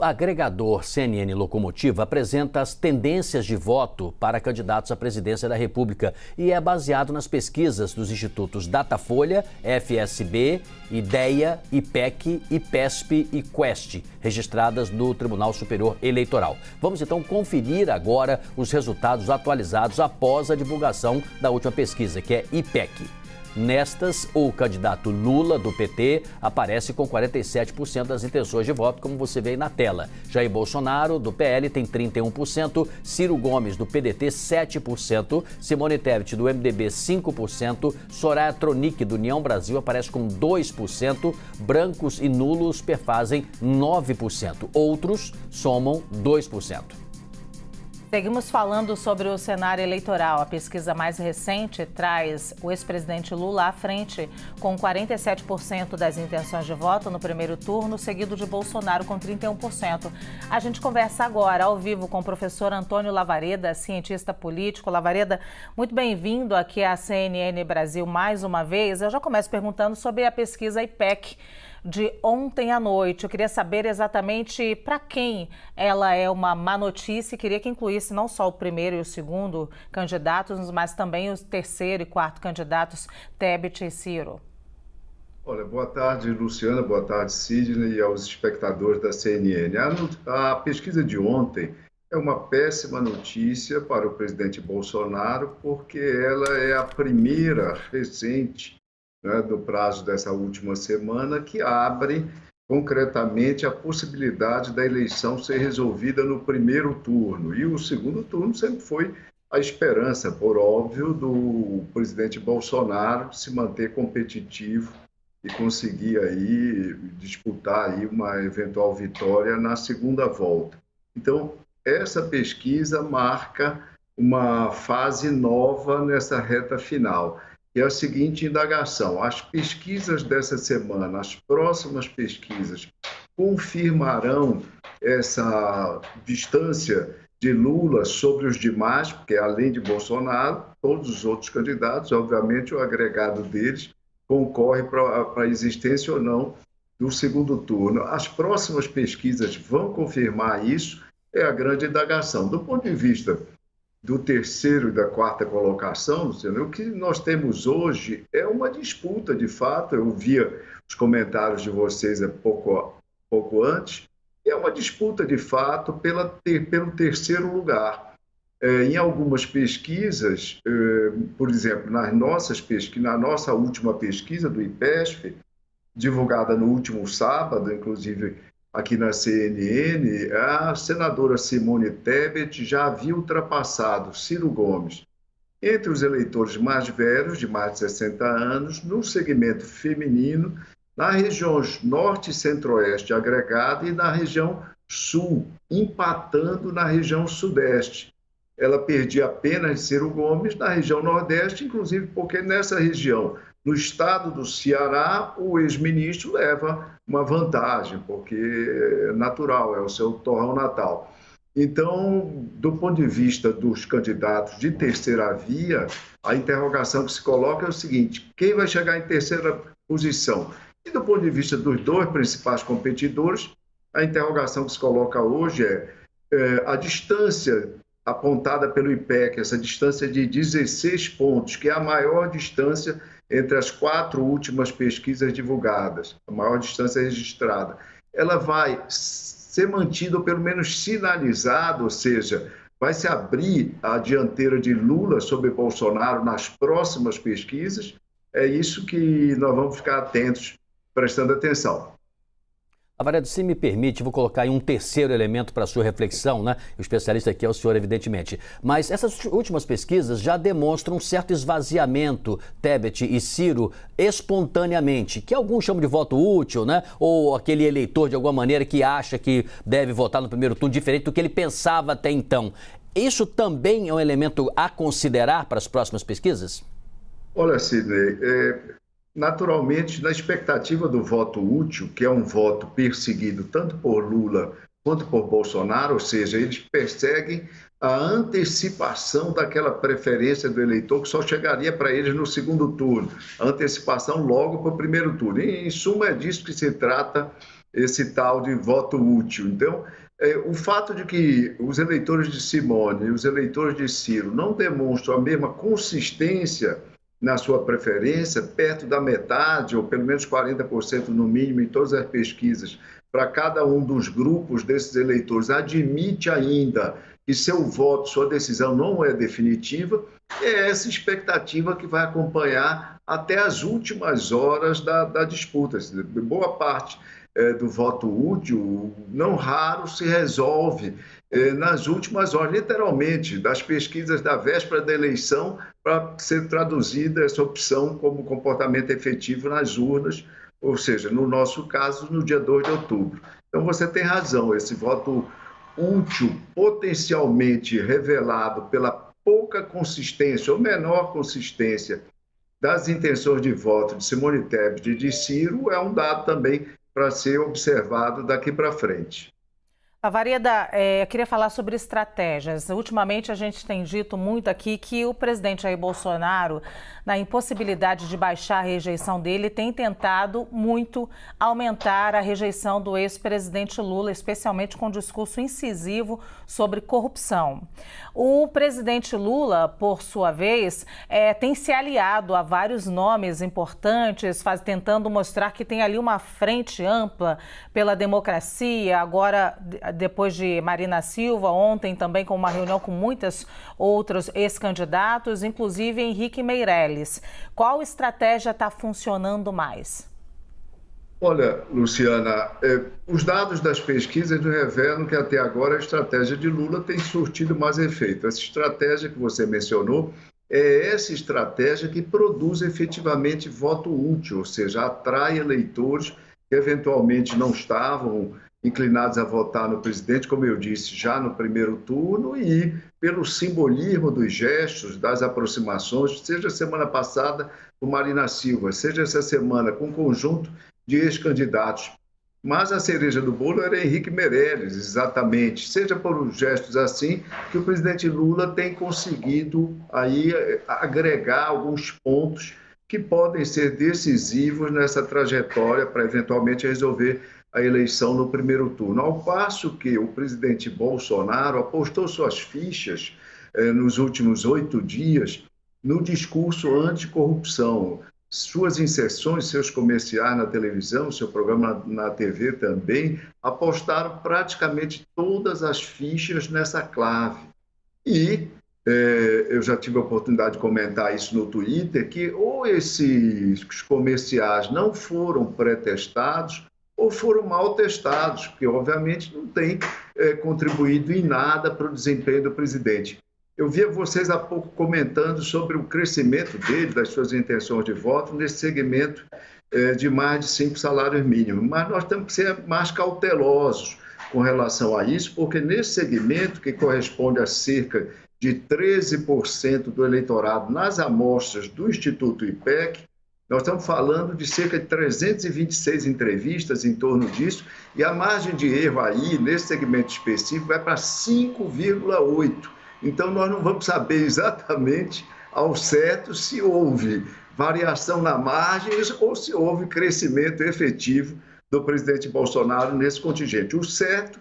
O agregador CNN Locomotiva apresenta as tendências de voto para candidatos à presidência da República e é baseado nas pesquisas dos institutos Datafolha, FSB, IDEA, IPEC, IPESP e Quest, registradas no Tribunal Superior Eleitoral. Vamos então conferir agora os resultados atualizados após a divulgação da última pesquisa, que é IPEC. Nestas, o candidato Lula, do PT, aparece com 47% das intenções de voto, como você vê aí na tela. Jair Bolsonaro, do PL, tem 31%, Ciro Gomes, do PDT, 7%, Simone Tebet, do MDB, 5%, Soraya Tronic, do União Brasil, aparece com 2%, brancos e nulos perfazem 9%, outros somam 2%. Seguimos falando sobre o cenário eleitoral. A pesquisa mais recente traz o ex-presidente Lula à frente, com 47% das intenções de voto no primeiro turno, seguido de Bolsonaro com 31%. A gente conversa agora, ao vivo, com o professor Antônio Lavareda, cientista político. Lavareda, muito bem-vindo aqui à CNN Brasil mais uma vez. Eu já começo perguntando sobre a pesquisa IPEC de ontem à noite. Eu queria saber exatamente para quem ela é uma má notícia e queria que incluísse não só o primeiro e o segundo candidatos, mas também os terceiro e quarto candidatos, Tebet e Ciro. Olha, boa tarde, Luciana, boa tarde, Sidney, e aos espectadores da CNN. A pesquisa de ontem é uma péssima notícia para o presidente Bolsonaro, porque ela é a primeira recente, do prazo dessa última semana, que abre concretamente a possibilidade da eleição ser resolvida no primeiro turno. E o segundo turno sempre foi a esperança, por óbvio, do presidente Bolsonaro se manter competitivo e conseguir aí disputar aí uma eventual vitória na segunda volta. Então, essa pesquisa marca uma fase nova nessa reta final. E é a seguinte indagação: as pesquisas dessa semana, as próximas pesquisas, confirmarão essa distância de Lula sobre os demais, porque além de Bolsonaro, todos os outros candidatos, obviamente o agregado deles concorre para a existência ou não do segundo turno. As próximas pesquisas vão confirmar isso, é a grande indagação. Do ponto de vista do terceiro e da quarta colocação, Luciano, o que nós temos hoje é uma disputa, de fato. Eu via os comentários de vocês pouco antes, é uma disputa, de fato, pelo terceiro lugar. Em algumas pesquisas, por exemplo, na nossa última pesquisa do IPESP, divulgada no último sábado, inclusive aqui na CNN, a senadora Simone Tebet já havia ultrapassado Ciro Gomes entre os eleitores mais velhos, de mais de 60 anos, no segmento feminino, na região norte e centro-oeste agregada e na região sul, empatando na região sudeste. Ela perdia apenas Ciro Gomes na região nordeste, inclusive porque nessa região, no estado do Ceará, o ex-ministro leva uma vantagem, porque é natural, é o seu torrão natal. Então, do ponto de vista dos candidatos de terceira via, a interrogação que se coloca é o seguinte: quem vai chegar em terceira posição? E do ponto de vista dos dois principais competidores, a interrogação que se coloca hoje é a distância apontada pelo IPEC, essa distância de 16 pontos, que é a maior distância entre as 4 últimas pesquisas divulgadas, a maior distância registrada. Ela vai ser mantida, ou pelo menos sinalizada, ou seja, vai se abrir a dianteira de Lula sobre Bolsonaro nas próximas pesquisas. É isso que nós vamos ficar atentos, prestando atenção. Lavareda, se me permite, vou colocar aí um terceiro elemento para a sua reflexão, né? O especialista aqui é o senhor, evidentemente. Mas essas últimas pesquisas já demonstram um certo esvaziamento, Tebet e Ciro, espontaneamente, que alguns chamam de voto útil, né? Ou aquele eleitor, de alguma maneira, que acha que deve votar no primeiro turno, diferente do que ele pensava até então. Isso também é um elemento a considerar para as próximas pesquisas? Olha, Sidney, naturalmente, na expectativa do voto útil, que é um voto perseguido tanto por Lula quanto por Bolsonaro, ou seja, eles perseguem a antecipação daquela preferência do eleitor que só chegaria para eles no segundo turno, a antecipação logo para o primeiro turno. Em suma, é disso que se trata esse tal de voto útil. Então, o fato de que os eleitores de Simone e os eleitores de Ciro não demonstram a mesma consistência na sua preferência, perto da metade, ou pelo menos 40% no mínimo em todas as pesquisas, para cada um dos grupos desses eleitores, admite ainda que seu voto, sua decisão não é definitiva, é essa expectativa que vai acompanhar até as últimas horas da disputa. Boa parte do voto útil, não raro, se resolve nas últimas horas, literalmente, das pesquisas da véspera da eleição, para ser traduzida essa opção como comportamento efetivo nas urnas, ou seja, no nosso caso, no dia 2 de outubro. Então, você tem razão, esse voto útil, potencialmente revelado pela pouca consistência ou menor consistência das intenções de voto de Simone Tebet e de Ciro, é um dado também para ser observado daqui para frente. Tavareda, eu queria falar sobre estratégias. Ultimamente, a gente tem dito muito aqui que o presidente Jair Bolsonaro, na impossibilidade de baixar a rejeição dele, tem tentado muito aumentar a rejeição do ex-presidente Lula, especialmente com um discurso incisivo sobre corrupção. O presidente Lula, por sua vez, tem se aliado a vários nomes importantes, tentando mostrar que tem ali uma frente ampla pela democracia. Agora, depois de Marina Silva, ontem também com uma reunião com muitos outros ex-candidatos, inclusive Henrique Meirelles. Qual estratégia está funcionando mais? Olha, Luciana, os dados das pesquisas revelam que até agora a estratégia de Lula tem surtido mais efeito. Essa estratégia que você mencionou é essa estratégia que produz efetivamente voto útil, ou seja, atrai eleitores que eventualmente não estavam inclinados a votar no presidente, como eu disse, já no primeiro turno, e pelo simbolismo dos gestos, das aproximações, seja semana passada com Marina Silva, seja essa semana com um conjunto de ex-candidatos. Mas a cereja do bolo era Henrique Meirelles, exatamente, seja por gestos assim que o presidente Lula tem conseguido aí agregar alguns pontos que podem ser decisivos nessa trajetória para eventualmente resolver a eleição no primeiro turno. Ao passo que o presidente Bolsonaro apostou suas fichas nos últimos 8 dias no discurso anticorrupção. Suas inserções, seus comerciais na televisão, seu programa na TV também, apostaram praticamente todas as fichas nessa clave. E eu já tive a oportunidade de comentar isso no Twitter, que ou esses comerciais não foram pré-testados ou foram mal testados, porque obviamente não tem contribuído em nada para o desempenho do presidente. Eu via vocês há pouco comentando sobre o crescimento dele, das suas intenções de voto, nesse segmento de mais de 5 salários mínimos. Mas nós temos que ser mais cautelosos com relação a isso, porque nesse segmento, que corresponde a cerca de 13% do eleitorado nas amostras do Instituto IPEC, nós estamos falando de cerca de 326 entrevistas em torno disso, e a margem de erro aí, nesse segmento específico, vai para 5,8%. Então, nós não vamos saber exatamente ao certo se houve variação na margem ou se houve crescimento efetivo do presidente Bolsonaro nesse contingente. O certo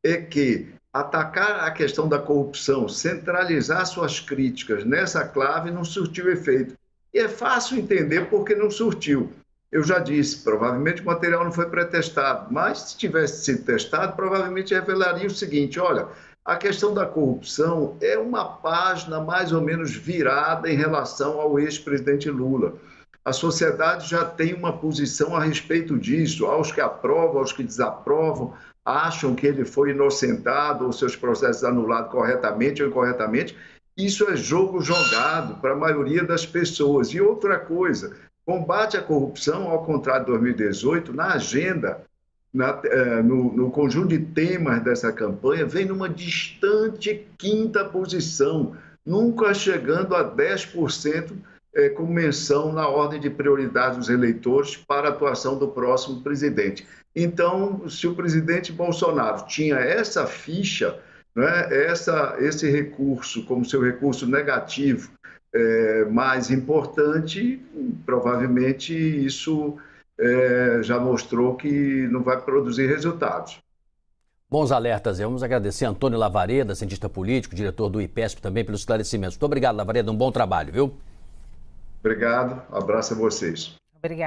é que atacar a questão da corrupção, centralizar suas críticas nessa clave, não surtiu efeito. E é fácil entender porque não surtiu. Eu já disse, provavelmente o material não foi pré-testado, mas se tivesse sido testado, provavelmente revelaria o seguinte: olha, a questão da corrupção é uma página mais ou menos virada em relação ao ex-presidente Lula. A sociedade já tem uma posição a respeito disso, aos que aprovam, aos que desaprovam, acham que ele foi inocentado ou seus processos anulados corretamente ou incorretamente. Isso é jogo jogado para a maioria das pessoas. E outra coisa, combate à corrupção, ao contrário de 2018, na agenda, no conjunto de temas dessa campanha, vem numa distante 5ª posição, nunca chegando a 10% com menção na ordem de prioridade dos eleitores para a atuação do próximo presidente. Então, se o presidente Bolsonaro tinha essa ficha, né, esse recurso como seu recurso negativo mais importante, provavelmente isso já mostrou que não vai produzir resultados. Bons alertas. Vamos agradecer a Antônio Lavareda, cientista político, diretor do IPESP também, pelos esclarecimentos. Muito obrigado, Lavareda. Um bom trabalho, viu? Obrigado. Abraço a vocês. Obrigada.